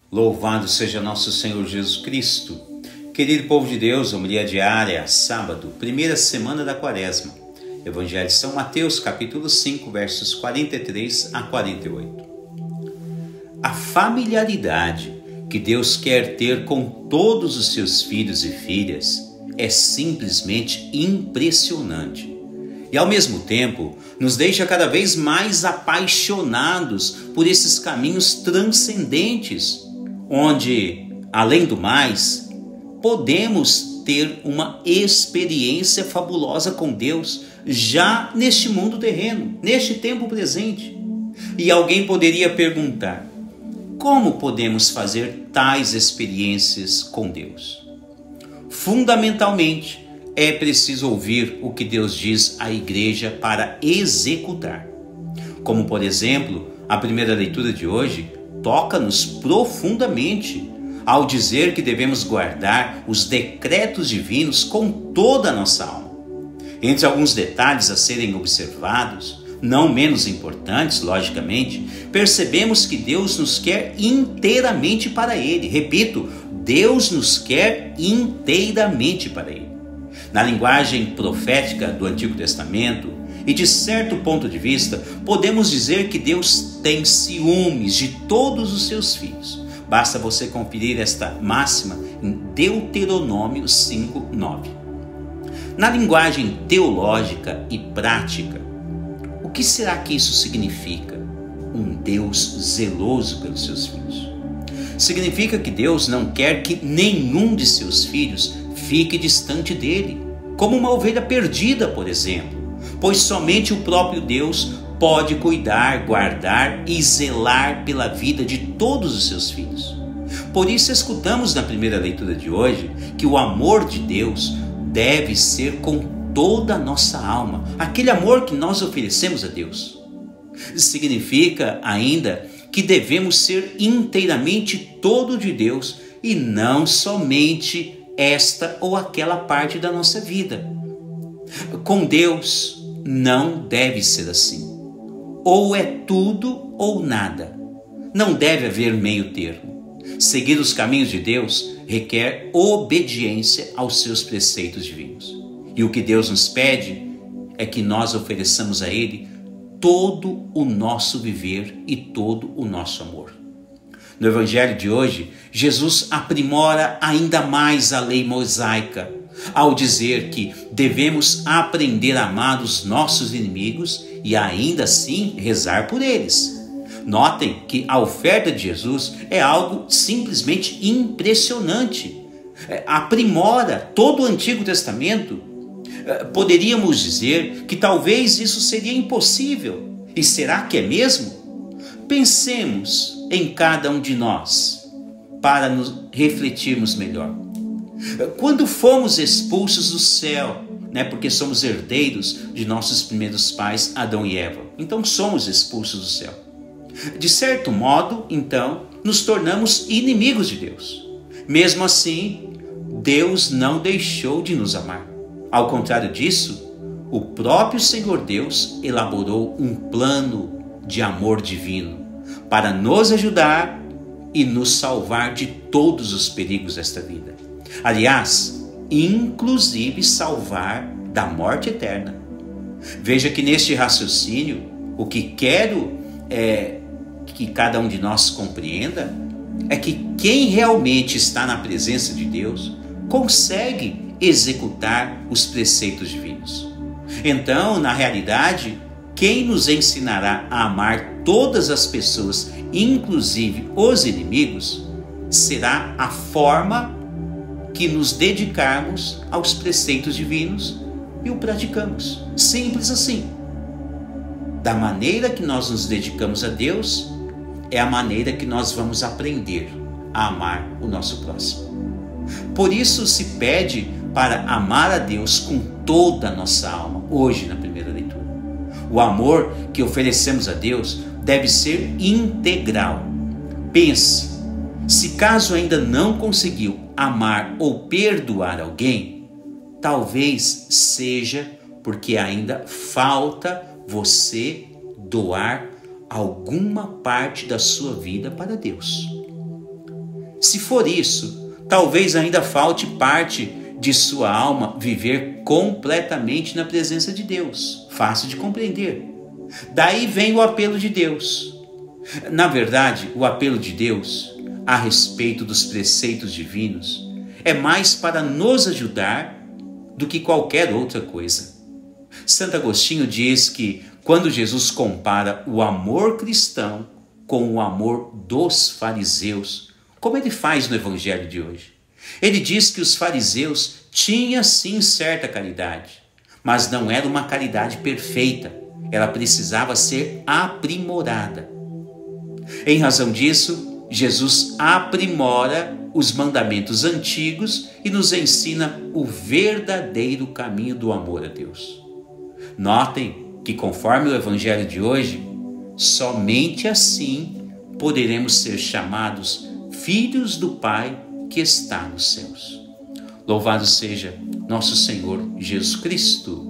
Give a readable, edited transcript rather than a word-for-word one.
Louvado seja nosso Senhor Jesus Cristo. Querido povo de Deus, homilia diária, sábado, primeira semana da quaresma. Evangelho de São Mateus, capítulo 5, versos 43 a 48. A familiaridade que Deus quer ter com todos os seus filhos e filhas é simplesmente impressionante. E ao mesmo tempo, nos deixa cada vez mais apaixonados por esses caminhos transcendentes, onde, além do mais, podemos ter uma experiência fabulosa com Deus já neste mundo terreno, neste tempo presente. E alguém poderia perguntar: como podemos fazer tais experiências com Deus? Fundamentalmente, é preciso ouvir o que Deus diz à igreja para executar. Como, por exemplo, a primeira leitura de hoje toca-nos profundamente ao dizer que devemos guardar os decretos divinos com toda a nossa alma. Entre alguns detalhes a serem observados, não menos importantes, logicamente, percebemos que Deus nos quer inteiramente para Ele. Repito, Deus nos quer inteiramente para Ele. Na linguagem profética do Antigo Testamento, e de certo ponto de vista, podemos dizer que Deus tem ciúmes de todos os seus filhos. Basta você conferir esta máxima em Deuteronômio 5:9. Na linguagem teológica e prática, o que será que isso significa? Um Deus zeloso pelos seus filhos. Significa que Deus não quer que nenhum de seus filhos fique distante dele, como uma ovelha perdida, por exemplo, pois somente o próprio Deus pode cuidar, guardar e zelar pela vida de todos os seus filhos. Por isso escutamos na primeira leitura de hoje que o amor de Deus deve ser com toda a nossa alma, aquele amor que nós oferecemos a Deus. Significa ainda que devemos ser inteiramente todo de Deus e não somente esta ou aquela parte da nossa vida. Com Deus não deve ser assim. Ou é tudo ou nada. Não deve haver meio termo. Seguir os caminhos de Deus requer obediência aos seus preceitos divinos. E o que Deus nos pede é que nós ofereçamos a Ele todo o nosso viver e todo o nosso amor. No Evangelho de hoje, Jesus aprimora ainda mais a lei mosaica, ao dizer que devemos aprender a amar os nossos inimigos e ainda assim rezar por eles. Notem que a oferta de Jesus é algo simplesmente impressionante. Aprimora todo o Antigo Testamento. Poderíamos dizer que talvez isso seria impossível. E será que é mesmo? Pensemos em cada um de nós para nos refletirmos melhor. Quando fomos expulsos do céu, porque somos herdeiros de nossos primeiros pais, Adão e Eva, então somos expulsos do céu. De certo modo, então, nos tornamos inimigos de Deus. Mesmo assim, Deus não deixou de nos amar. Ao contrário disso, o próprio Senhor Deus elaborou um plano de amor divino para nos ajudar e nos salvar de todos os perigos desta vida. Aliás, inclusive salvar da morte eterna. Veja que neste raciocínio, o que quero que cada um de nós compreenda é que quem realmente está na presença de Deus consegue executar os preceitos divinos. Então, na realidade, quem nos ensinará a amar todas as pessoas, inclusive os inimigos, será a forma que nos dedicarmos aos preceitos divinos e o praticamos. Simples assim. Da maneira que nós nos dedicamos a Deus, é a maneira que nós vamos aprender a amar o nosso próximo. Por isso se pede para amar a Deus com toda a nossa alma, hoje na primeira leitura. O amor que oferecemos a Deus deve ser integral. Pense, se caso ainda não conseguiu amar ou perdoar alguém, talvez seja porque ainda falta você doar alguma parte da sua vida para Deus. Se for isso, talvez ainda falte parte de sua alma viver completamente na presença de Deus. Fácil de compreender. Daí vem o apelo de Deus. Na verdade, o apelo de Deus a respeito dos preceitos divinos é mais para nos ajudar do que qualquer outra coisa. Santo Agostinho diz que quando Jesus compara o amor cristão com o amor dos fariseus, como ele faz no Evangelho de hoje, ele diz que os fariseus tinham sim certa caridade, mas não era uma caridade perfeita, ela precisava ser aprimorada. Em razão disso, Jesus aprimora os mandamentos antigos e nos ensina o verdadeiro caminho do amor a Deus. Notem que, conforme o Evangelho de hoje, somente assim poderemos ser chamados filhos do Pai que está nos céus. Louvado seja nosso Senhor Jesus Cristo.